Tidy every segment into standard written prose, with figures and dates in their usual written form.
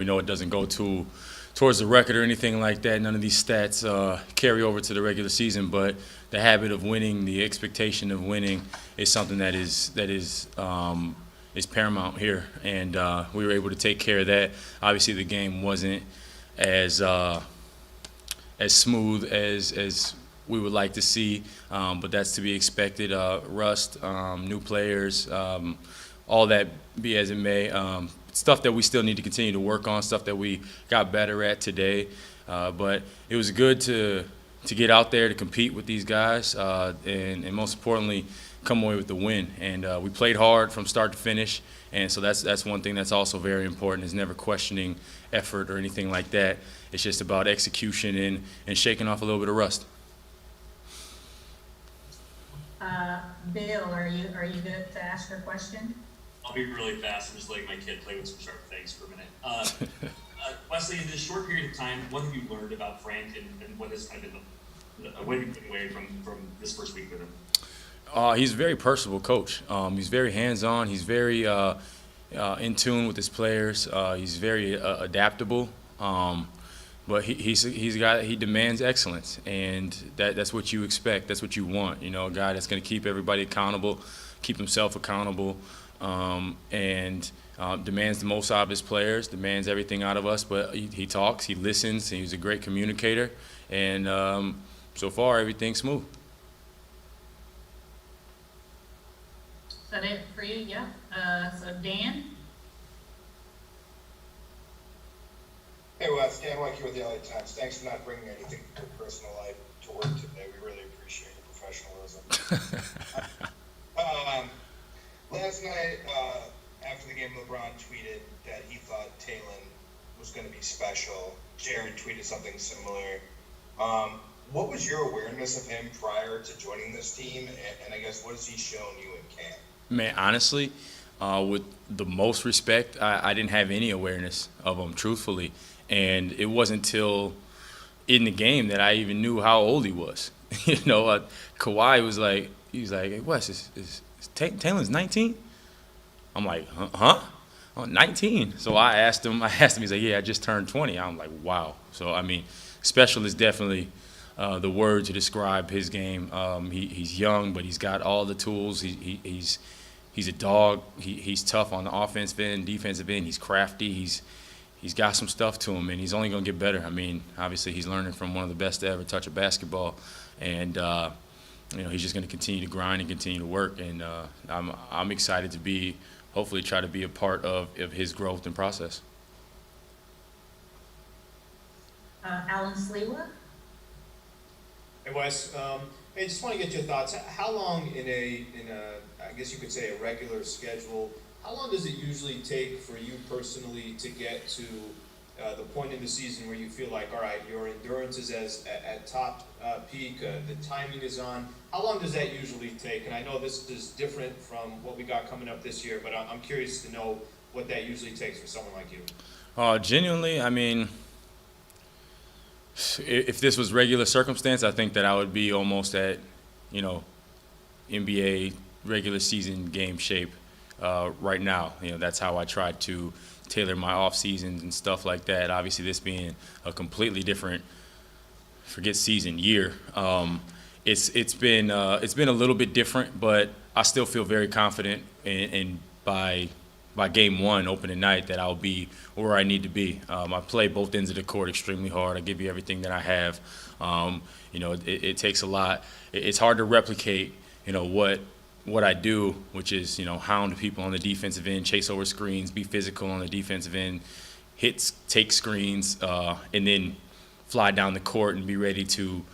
We know it doesn't go towards the record or anything like that. None of these stats carry over to the regular season, but the habit of winning, the expectation of winning, is something that is paramount here, and we were able to take care of that. Obviously, the game wasn't as as smooth as we would like to see, but that's to be expected. Rust, new players, all that be as it may. Stuff that we still need to continue to work on, stuff that we got better at today. But it was good to get out there to compete with these guys, and most importantly, come away with the win. And we played hard from start to finish, and so that's one thing that's also very important, is never questioning effort or anything like that. It's just about execution and shaking off a little bit of rust. Bill, are you good to ask your question? I'll be really fast. I'm just letting my kid play with some sharp things for a minute. Wesley, in this short period of time, what have you learned about Frank, and what has kind of been what have you taken away from this first week with him? He's a very personable coach. He's very hands-on. He's very in tune with his players. He's very adaptable. But he demands excellence, and that's what you expect. That's what you want. You know, a guy that's going to keep everybody accountable, keep himself accountable, and demands the most out of his players, demands everything out of us. But he talks, he listens, and he's a great communicator. And so far, everything's smooth. Is that it for you? Yeah. So Dan? Hey Wes, Dan White here with the LA Times. Thanks for not bringing anything from your personal life to work today. We really appreciate your professionalism. Last night, after the game, LeBron tweeted that he thought Talen was going to be special. Jared tweeted something similar. What was your awareness of him prior to joining this team, and I guess what has he shown you in camp? Man, honestly, with the most respect, I didn't have any awareness of him, truthfully. And it wasn't until in the game that I even knew how old he was. Kawhi was like, hey, Wes, is Talen's 19? I'm like, huh? Oh, 19. So I asked him, he's like, yeah, I just turned 20. I'm like, wow. So, I mean, special is definitely the word to describe his game. He's young, but he's got all the tools. He's a dog. He's tough on the offensive end, defensive end. He's crafty. He's got some stuff to him, and he's only going to get better. I mean, obviously, he's learning from one of the best to ever touch a basketball, and he's just going to continue to grind and continue to work. And I'm excited to hopefully try to be a part of his growth and process. Alan Slewa? Hey Wes, hey, just want to get your thoughts. How long in a I guess you could say a regular schedule, how long does it usually take for you personally to get to the point in the season where you feel like, all right, your endurance is at top peak, the timing is on? How long does that usually take? And I know this is different from what we got coming up this year, but I'm curious to know what that usually takes for someone like you. Genuinely, I mean, if this was regular circumstance, I think that I would be almost at, NBA regular season game shape right now. That's how I try to tailor my off seasons and stuff like that. Obviously, this being a completely different, forget season, year. It's been a little bit different, but I still feel very confident in by game one, opening night, that I'll be where I need to be. I play both ends of the court extremely hard. I give you everything that I have. It takes a lot. It's hard to replicate, what I do, which is, hound people on the defensive end, chase over screens, be physical on the defensive end, take screens, and then fly down the court and be ready to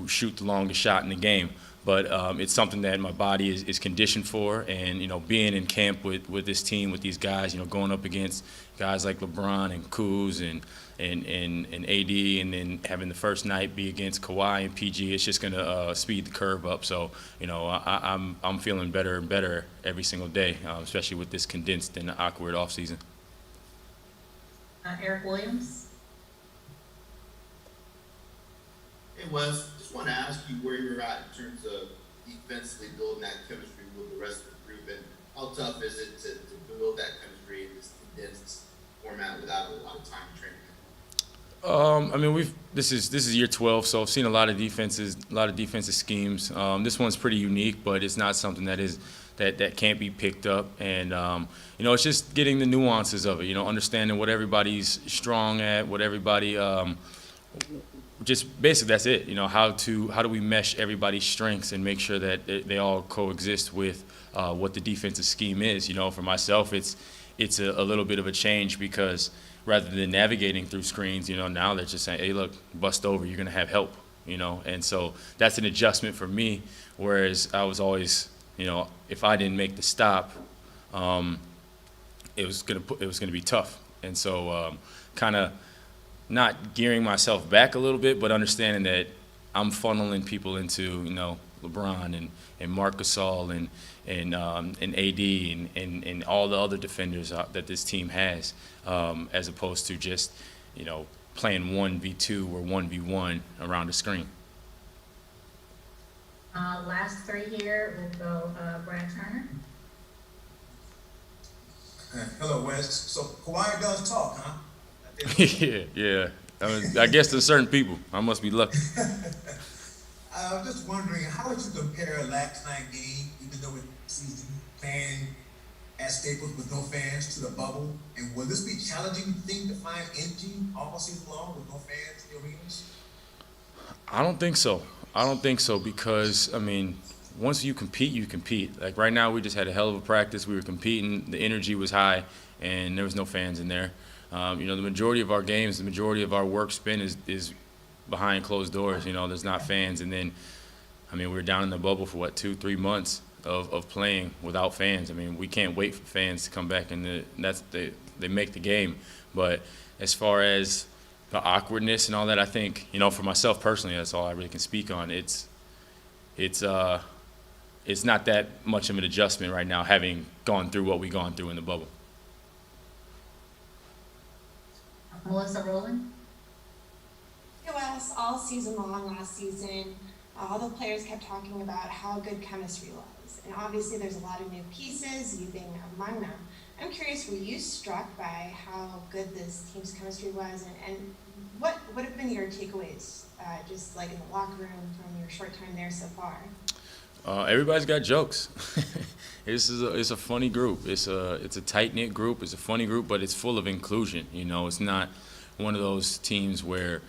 shoot the longest shot in the game. But it's something that my body is conditioned for, and being in camp with this team, with these guys, going up against guys like LeBron and Kuz and AD, and then having the first night be against Kawhi and PG, it's just gonna speed the curve up. So I'm feeling better and better every single day, especially with this condensed and awkward off season. Eric Williams? Hey Wes, just want to ask you where you're at in terms of defensively building that chemistry with the rest of the group, and how tough is it to build that chemistry in this condensed format without a lot of time training? I mean, this is year 12, so I've seen a lot of defenses, a lot of defensive schemes. This one's pretty unique, but it's not something that can't be picked up. And it's just getting the nuances of it. Understanding what everybody's strong at, what everybody. Just basically that's it. How do we mesh everybody's strengths and make sure that they all coexist with what the defensive scheme is. For myself, it's a little bit of a change because rather than navigating through screens, now they're just saying, hey, look, bust over, you're going to have help, and so that's an adjustment for me, whereas I was always, if I didn't make the stop, it was going to be tough, and so kind of not gearing myself back a little bit, but understanding that I'm funneling people into, LeBron and Marc Gasol and AD and all the other defenders that this team has, as opposed to just, playing 1v2 or 1v1 around the screen. Last three here, we'll go Brad Turner. Hello, Wes. So Kawhi does talk, huh? Yeah. I guess to certain people, I must be lucky. I'm just wondering, how would you compare last night's game, even though it's playing at Staples with no fans, to the bubble? And will this be a challenging thing to find energy all season long with no fans in the arenas? I don't think so because, once you compete, you compete. Like right now, we just had a hell of a practice. We were competing. The energy was high, and there was no fans in there. The majority of our games, the majority of our work spent is behind closed doors. There's not fans. And then, we were down in the bubble for, 2-3 months of playing without fans. We can't wait for fans to come back, and they make the game. But as far as the awkwardness and all that, I think, for myself personally, that's all I really can speak on. It's not that much of an adjustment right now, having gone through what we've gone through in the bubble. Melissa Rowland. Hey Wes, all season long last season, all the players kept talking about how good chemistry was. And obviously there's a lot of new pieces, you being among them. I'm curious, were you struck by how good this team's chemistry was? And what would have been your takeaways, just like in the locker room from your short time there so far? Everybody's got jokes. It's a funny group. It's a tight-knit group. It's a funny group, but it's full of inclusion. It's not one of those teams where,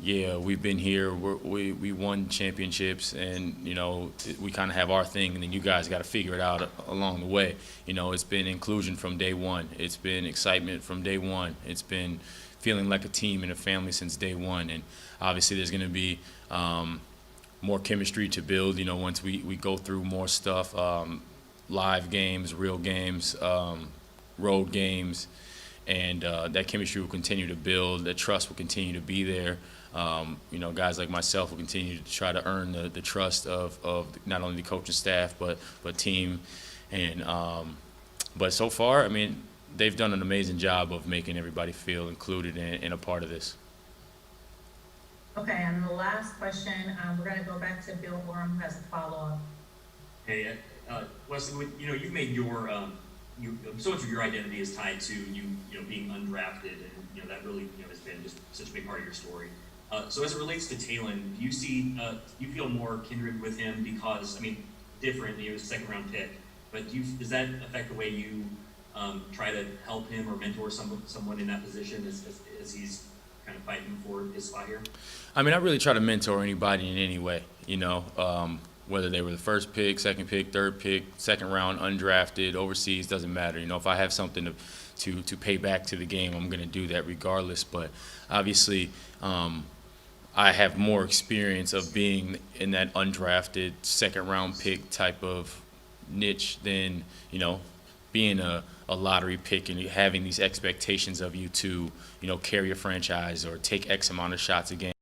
we've been here, we won championships, and we kind of have our thing, and then you guys got to figure it out along the way. It's been inclusion from day one. It's been excitement from day one. It's been feeling like a team and a family since day one, and obviously there's going to be more chemistry to build, once we go through more stuff, live games, real games, road games, and that chemistry will continue to build. That trust will continue to be there. Guys like myself will continue to try to earn the trust of not only the coaching staff but team. And but so far, they've done an amazing job of making everybody feel included and a part of this. Okay, and the last question, we're going to go back to Bill Orm, who has a follow-up. Hey, Wesley, you've made your so much of your identity is tied to you being undrafted, and that really has been just such a big part of your story. So as it relates to Talen, do you feel more kindred with him because different? He was a second-round pick, but does that affect the way you try to help him or mentor someone in that position as he's kind of fighting for his spot here? I really try to mentor anybody in any way, whether they were the first pick, second pick, third pick, second round, undrafted, overseas, doesn't matter. If I have something to pay back to the game, I'm going to do that regardless. But obviously, I have more experience of being in that undrafted second round pick type of niche than, being a lottery pick and having these expectations of you to, carry a franchise or take X amount of shots a game.